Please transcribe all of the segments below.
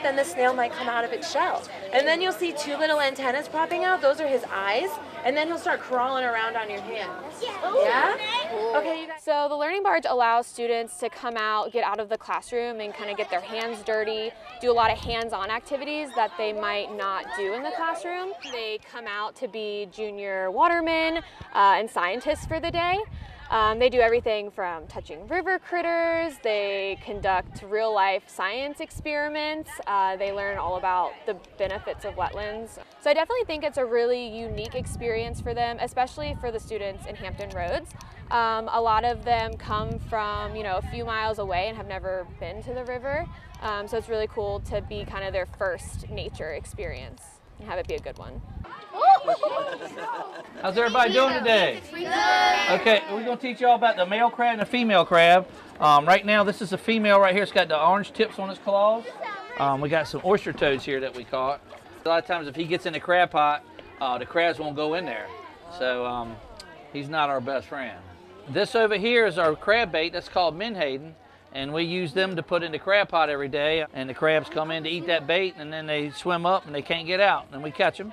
Then the snail might come out of its shell. And then you'll see two little antennas popping out. Those are his eyes. And then he'll start crawling around on your hand. Yeah? Okay, you guys. So the Learning Barge allows students to come out, get out of the classroom and kind of get their hands dirty, do a lot of hands-on activities that they might not do in the classroom. They come out to be junior watermen and scientists for the day. They do everything from touching river critters, they conduct real-life science experiments, they learn all about the benefits of wetlands. So I definitely think it's a really unique experience for them, especially for the students in Hampton Roads. A lot of them come from, a few miles away and have never been to the river, so it's really cool to be kind of their first nature experience and have it be a good one. How's everybody doing today? Okay, we're going to teach you all about the male crab and the female crab. Right now, this is a female right here. It's got the orange tips on its claws. We got some oyster toads here that we caught. A lot of times, if he gets in the crab pot, the crabs won't go in there. So he's not our best friend. This over here is our crab bait. That's called menhaden. And we use them to put in the crab pot every day. And the crabs come in to eat that bait, and then they swim up and they can't get out. And we catch them.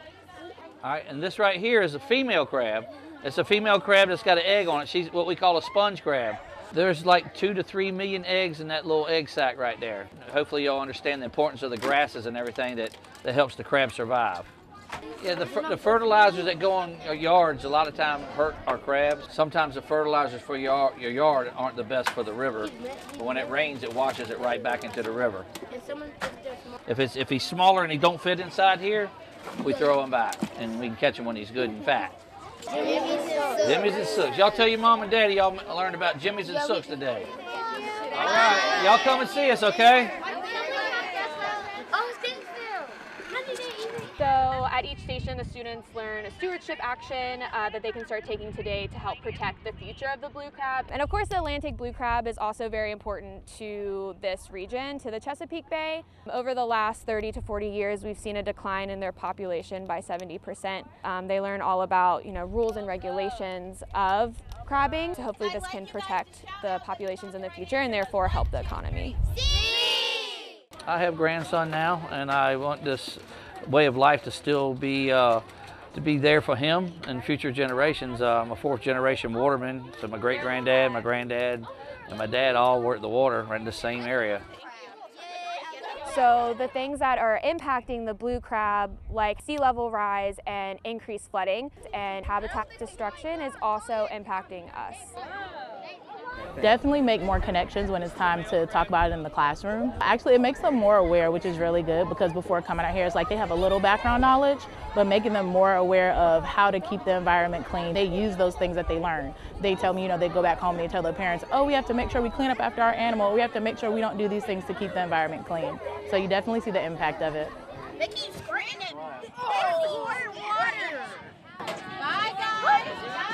All right, and this right here is a female crab. It's a female crab that's got an egg on it. She's what we call a sponge crab. There's like 2 to 3 million eggs in that little egg sac right there. Hopefully you'll understand the importance of the grasses and everything that helps the crab survive. Yeah, the fertilizers that go on your yards a lot of times hurt our crabs. Sometimes the fertilizers for your yard aren't the best for the river. But when it rains, it washes it right back into the river. If he's smaller and he don't fit inside here, we throw him back, and we can catch him when he's good and fat. Jimmies and Sooks. Y'all tell your mom and daddy y'all learned about Jimmies and Sooks today. All right, y'all come and see us, okay? So at each station, the students learn a stewardship action that they can start taking today to help protect the future of the blue crab. And of course, the Atlantic blue crab is also very important to this region, to the Chesapeake Bay. Over the last 30 to 40 years, we've seen a decline in their population by 70%. They learn all about, rules and regulations of crabbing. So hopefully this can protect the populations in the future and therefore help the economy. I have a grandson now, and I want this way of life to still be there for him and future generations. I'm a 4th generation waterman, so my great granddad, my granddad, and my dad all worked the water right in the same area. So the things that are impacting the blue crab, like sea level rise and increased flooding and habitat destruction, is also impacting us. Definitely make more connections when it's time to talk about it in the classroom. Actually, it makes them more aware, which is really good, because before coming out here, it's like they have a little background knowledge, but making them more aware of how to keep the environment clean. They use those things that they learn. They tell me, they go back home and they tell their parents, oh, we have to make sure we clean up after our animal. We have to make sure we don't do these things to keep the environment clean. So you definitely see the impact of it. They keep squirting it. Oh, water. Bye, guys.